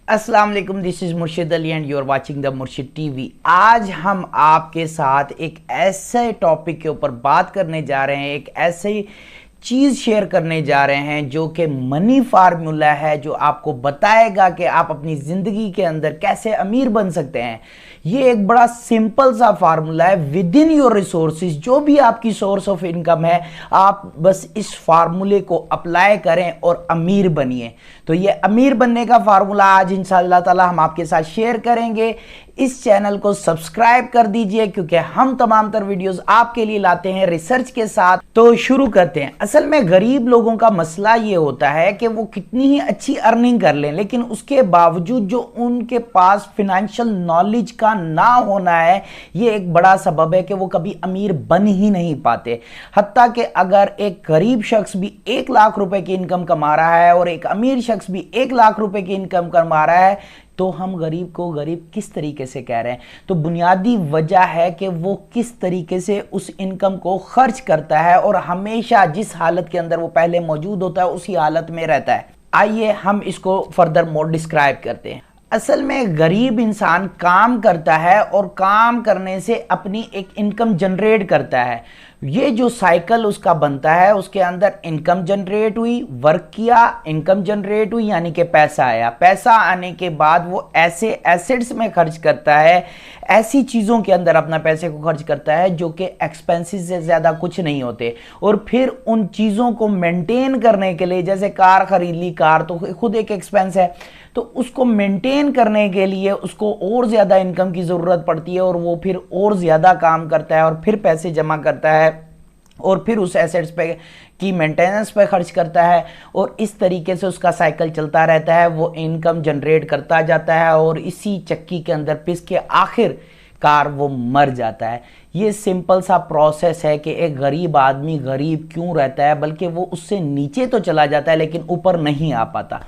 अस्सलाम वालेकुम, this is Murshid Ali and you are watching the Murshid TV. आज हम आपके साथ एक ऐसे टॉपिक के ऊपर बात करने जा रहे हैं, एक ऐसी चीज़ शेयर करने जा रहे हैं जो कि मनी फार्मूला है, जो आपको बताएगा कि आप अपनी ज़िंदगी के अंदर कैसे अमीर बन सकते हैं। ये एक बड़ा सिंपल सा फार्मूला है। विद इन योर रिसोर्सेज, जो भी आपकी सोर्स ऑफ इनकम है, आप बस इस फार्मूले को अप्लाई करें और अमीर बनिए। तो ये अमीर बनने का फार्मूला आज इंशाअल्लाह ताला हम आपके साथ शेयर करेंगे। इस चैनल को सब्सक्राइब कर दीजिए क्योंकि हम तमाम तर वीडियोस आपके लिए लाते हैं रिसर्च के साथ। तो शुरू करते हैं। असल में गरीब लोगों का मसला ये होता है कि वो कितनी ही अच्छी अर्निंग कर लें, लेकिन उसके बावजूद जो उनके पास फिनेंशियल नॉलेज का ना होना है, ये एक बड़ा सबब है कि वो कभी अमीर बन ही नहीं पाते। हत्ता कि अगर एक गरीब शख्स भी 1 लाख रुपए की इनकम कमा रहा है और एक अमीर शख्स भी 1 लाख रुपए की इनकम कमा रहा है, तो हम गरीब को गरीब किस तरीके से कह रहे हैं? तो बुनियादी वजह है कि वो किस तरीके से उस इनकम को खर्च करता है और हमेशा जिस हालत के अंदर वो पहले मौजूद होता है उसी हालत में रहता है। आइए हम इसको फर्दर मोर डिस्क्राइब करते हैं। असल में गरीब इंसान काम करता है और काम करने से अपनी एक इनकम जनरेट करता है। ये जो साइकिल उसका बनता है, उसके अंदर इनकम जनरेट हुई, वर्क किया, इनकम जनरेट हुई, यानी कि पैसा आया। पैसा आने के बाद वो ऐसे एसेट्स में खर्च करता है, ऐसी चीज़ों के अंदर अपना पैसे को खर्च करता है जो कि एक्सपेंसेस से ज़्यादा कुछ नहीं होते। और फिर उन चीज़ों को मेंटेन करने के लिए, जैसे कार खरीद ली, कार तो खुद एक एक्सपेंस है, तो उसको मेंटेन करने के लिए उसको और ज़्यादा इनकम की ज़रूरत पड़ती है और वो फिर और ज़्यादा काम करता है और फिर पैसे जमा करता है और फिर उस एसेट्स पे की मेंटेनेंस पे खर्च करता है और इस तरीके से उसका साइकिल चलता रहता है। वो इनकम जनरेट करता जाता है और इसी चक्की के अंदर पिस के आखिरकार वो मर जाता है। ये सिंपल सा प्रोसेस है कि एक गरीब आदमी गरीब क्यों रहता है, बल्कि वो उससे नीचे तो चला जाता है लेकिन ऊपर नहीं आ पाता।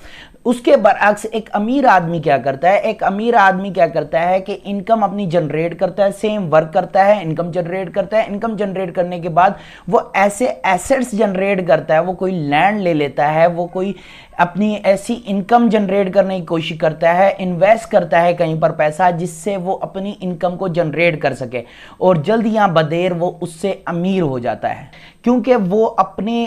उसके बरअक्स एक अमीर आदमी क्या करता है? एक अमीर आदमी क्या करता है कि इनकम अपनी जनरेट करता है, सेम वर्क करता है, इनकम जनरेट करता है। इनकम जनरेट करने के बाद वो ऐसे एसेट्स जनरेट करता है, वो कोई लैंड ले लेता है, वो कोई अपनी ऐसी इनकम जनरेट करने की कोशिश करता है, इन्वेस्ट करता है कहीं पर पैसा, जिससे वो अपनी इनकम को जनरेट कर सके और जल्द या बदेर वो उससे अमीर हो जाता है, क्योंकि वो अपने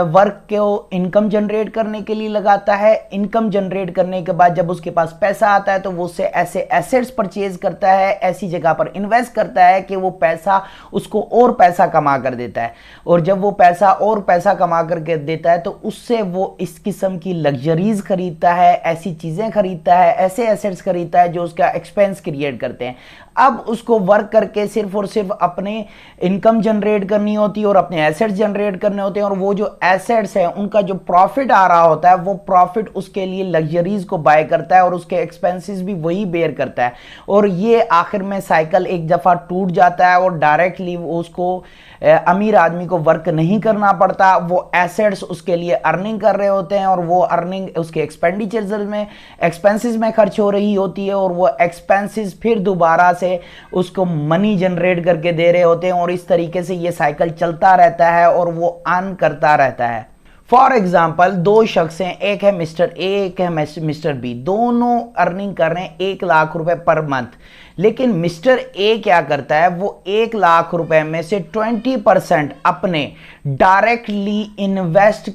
वर्क को इनकम जनरेट करने के लिए लगाता है। इनकम जनरेट करने के बाद जब उसके पास पैसा आता है तो वो उससे ऐसे एसेट्स परचेज करता है, ऐसी जगह पर इन्वेस्ट करता है कि वो पैसा उसको और पैसा कमा कर देता है। और जब वो पैसा और पैसा कमा कर देता है तो उससे वो इस किस्म की लग्जरीज खरीदता है, ऐसी चीज़ें खरीदता है, ऐसे एसेट्स खरीदता है जो उसका एक्सपेंस क्रिएट करते हैं। अब उसको वर्क करके सिर्फ और सिर्फ अपने इनकम जनरेट करनी होती है और अपने एसेट्स जनरेट करने होते हैं और वो जो एसेट्स हैं उनका जो प्रॉफिट आ रहा होता है, वो प्रॉफिट उसके लिए लग्जरीज को बाय करता है और उसके एक्सपेंसेस भी वही बेयर करता है। और ये आखिर में साइकिल एक दफ़ा टूट जाता है और डायरेक्टली उसको अमीर आदमी को वर्क नहीं करना पड़ता। वो एसेट्स उसके लिए अर्निंग कर रहे होते हैं और वो अर्निंग उसके एक्सपेंसेस में खर्च हो रही होती है और वो एक्सपेंसेस फिर दोबारा से उसको मनी जनरेट करके दे रहे होते हैं और इस तरीके से ये साइकिल चलता रहता है और वो अर्न करता रहता है। फॉर एग्जाम्पल, 2 शख्स हैं, एक है मिस्टर ए, एक है मिस्टर बी। दोनों अर्निंग कर रहे हैं 1 लाख रुपए पर मंथ। लेकिन मिस्टर ए क्या करता है? वो 1 लाख रुपए में से 20% अपने डायरेक्टली इन्वेस्ट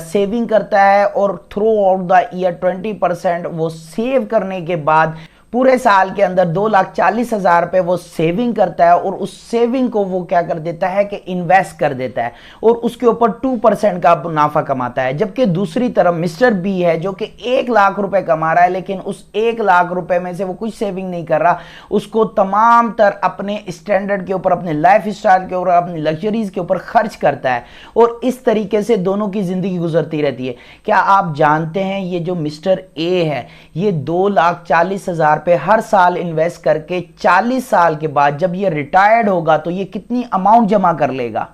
सेविंग करता है और थ्रू आउट द ईयर 20% वो सेव करने के बाद पूरे साल के अंदर 2,40,000 रुपए वो सेविंग करता है और उस सेविंग को वो क्या कर देता है कि इन्वेस्ट कर देता है और उसके ऊपर 2% का मुनाफा कमाता है। जबकि दूसरी तरफ मिस्टर बी है जो कि 1 लाख रुपए कमा रहा है, लेकिन उस 1 लाख रुपए में से वो कुछ सेविंग नहीं कर रहा, उसको तमाम तर अपने स्टैंडर्ड के ऊपर, अपने लाइफ स्टाइल के ऊपर, अपनी लग्जरीज के ऊपर खर्च करता है और इस तरीके से दोनों की जिंदगी गुजरती रहती है। क्या आप जानते हैं ये जो मिस्टर ए है, ये 2,40,000 पे हर साल इन्वेस्ट करके 40 साल के बाद जब ये रिटायर्ड होगा तो ये कितनी अमाउंट जमा कर लेगा?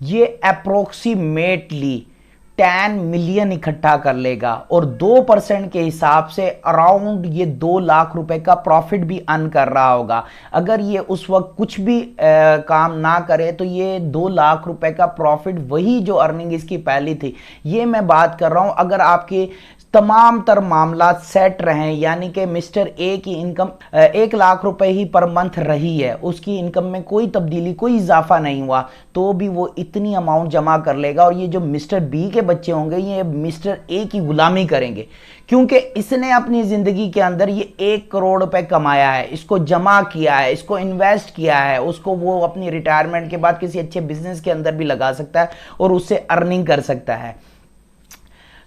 ये अप्रोक्सीमेटली 10 मिलियन इकट्ठा कर लेगा और 2% के हिसाब से अराउंड ये 2 लाख रुपए का प्रॉफिट भी अर्न कर रहा होगा। अगर ये उस वक्त कुछ भी काम ना करे तो ये 2 लाख रुपए का प्रॉफिट, वही जो अर्निंग इसकी पहली थी। ये मैं बात कर रहा हूं अगर आपके तमाम तर मामला सेट रहे, यानी कि मिस्टर ए की इनकम 1 लाख रुपए ही पर मंथ रही है, उसकी इनकम में कोई तब्दीली, कोई इजाफा नहीं हुआ, तो भी वो इतनी अमाउंट जमा कर लेगा। और ये जो मिस्टर बी के बच्चे होंगे ये मिस्टर ए की गुलामी करेंगे, क्योंकि इसने अपनी जिंदगी के अंदर ये 1 करोड़ रुपए कमाया है, इसको जमा किया है, इसको इन्वेस्ट किया है, उसको वो अपनी रिटायरमेंट के बाद किसी अच्छे बिजनेस के अंदर भी लगा सकता है और उससे अर्निंग कर सकता है।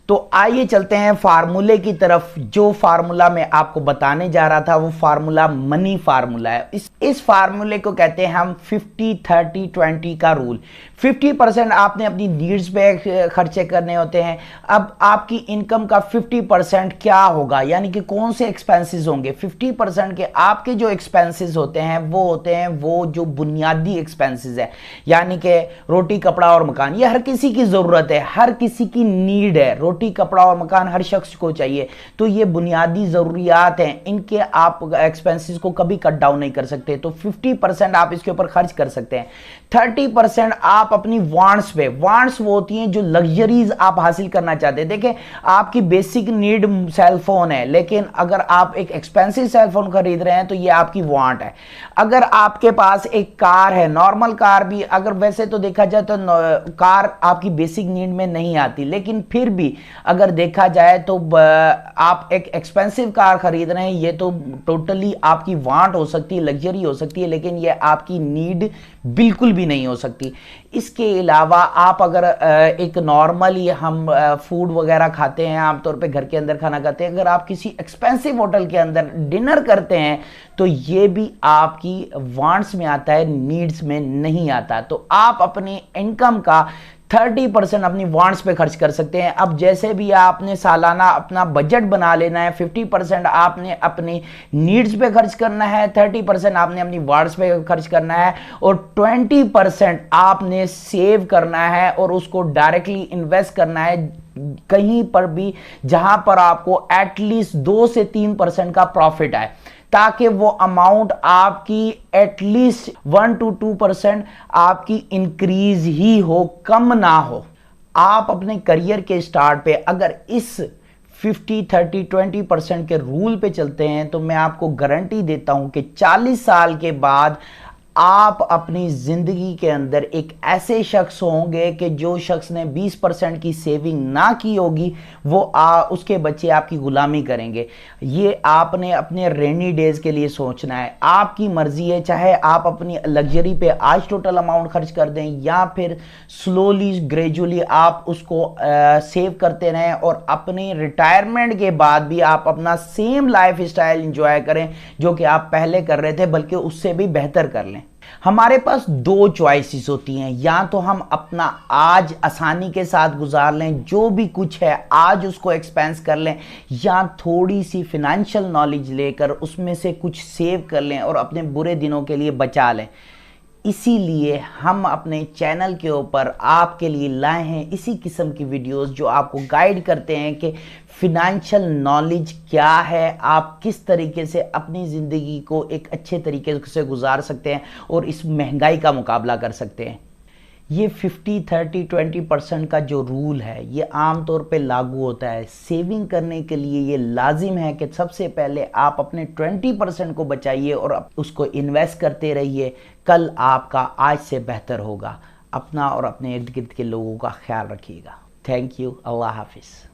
तो आइए चलते हैं फार्मूले की तरफ। जो फार्मूला मैं आपको बताने जा रहा था वो फार्मूला मनी फार्मूला है। इस फार्मूले को कहते हैं हम 50-30-20 का रूल। 50% आपने अपनी नीड्स पे खर्चे करने होते हैं। अब आपकी इनकम का 50% क्या होगा, यानी कि कौन से एक्सपेंसेस होंगे। 50% के आपके जो एक्सपेंसेस होते हैं वो जो बुनियादी एक्सपेंसेस है, यानी कि रोटी कपड़ा और मकान, ये हर किसी की जरूरत है, हर किसी की नीड है। रोटी कपड़ा और मकान हर शख्स को चाहिए, तो ये बुनियादी जरूरियात हैं, इनके आप एक्सपेंसेस को कभी कट डाउन नहीं कर सकते। तो 50% आप इसके ऊपर खर्च कर सकते हैं। 30% आप अपनी वांट्स पे, वांट्स वो होती हैं जो लग्जरीज आप हासिल करना चाहते हैं। देखें, आपकी बेसिक नीड सेल फोन है, लेकिन अगर आप एक एक्सपेंसिव सेल फोन खरीद रहे हैं तो ये आपकी वांट है। अगर आपके पास एक कार है, नॉर्मल कार भी, अगर वैसे तो देखा जाए तो कार आपकी बेसिक नीड में नहीं आती, लेकिन फिर भी अगर देखा जाए तो आप एक एक्सपेंसिव कार खरीद रहे हैं, ये तो टोटली आपकी वांट हो सकती है, लग्जरी हो सकती है, लेकिन ये आपकी नीड बिल्कुल भी नहीं हो सकती। इसके अलावा आप अगर एक नॉर्मली हम फूड वगैरह खाते हैं, आमतौर पे घर के अंदर खाना खाते हैं, अगर आप किसी एक्सपेंसिव होटल के अंदर डिनर करते हैं तो ये भी आपकी वांट्स में आता है, नीड्स में नहीं आता। तो आप अपनी इनकम का 30% अपनी वांट्स पे खर्च कर सकते हैं। अब जैसे भी आपने सालाना अपना बजट बना लेना है, 50% आपने अपनी नीड्स पे खर्च करना है, 30% आपने अपनी वांट्स पे खर्च करना है, और 20% आपने सेव करना है और उसको डायरेक्टली इन्वेस्ट करना है कहीं पर भी जहां पर आपको एटलीस्ट 2 से 3% का प्रॉफिट आए, ताकि वो अमाउंट आपकी एटलीस्ट 1 to 2% आपकी इंक्रीज ही हो, कम ना हो। आप अपने करियर के स्टार्ट पे अगर इस 50-30-20% के रूल पे चलते हैं तो मैं आपको गारंटी देता हूं कि 40 साल के बाद आप अपनी जिंदगी के अंदर एक ऐसे शख्स होंगे कि जो शख्स ने 20% की सेविंग ना की होगी वो उसके बच्चे आपकी गुलामी करेंगे। ये आपने अपने रेनी डेज के लिए सोचना है। आपकी मर्जी है, चाहे आप अपनी लग्जरी पे आज टोटल अमाउंट खर्च कर दें या फिर स्लोली ग्रेजुअली आप उसको सेव करते रहें और अपनी रिटायरमेंट के बाद भी आप अपना सेम लाइफ स्टाइल इंजॉय करें जो कि आप पहले कर रहे थे, बल्कि उससे भी बेहतर कर लें। हमारे पास 2 चॉइसेस होती हैं, या तो हम अपना आज आसानी के साथ गुजार लें, जो भी कुछ है आज उसको एक्सपेंस कर लें, या थोड़ी सी फिनेंशियल नॉलेज लेकर उसमें से कुछ सेव कर लें और अपने बुरे दिनों के लिए बचा लें। इसीलिए हम अपने चैनल के ऊपर आपके लिए लाए हैं इसी किस्म की वीडियोस जो आपको गाइड करते हैं कि फिनेंशियल नॉलेज क्या है, आप किस तरीके से अपनी ज़िंदगी को एक अच्छे तरीके से गुजार सकते हैं और इस महंगाई का मुकाबला कर सकते हैं। ये 50-30-20% का जो रूल है ये आम तौर पे लागू होता है। सेविंग करने के लिए ये लाजिम है कि सबसे पहले आप अपने 20% को बचाइए और उसको इन्वेस्ट करते रहिए। कल आपका आज से बेहतर होगा। अपना और अपने इर्द गिर्द के लोगों का ख्याल रखिएगा। Thank you. अल्लाह हाफिज़।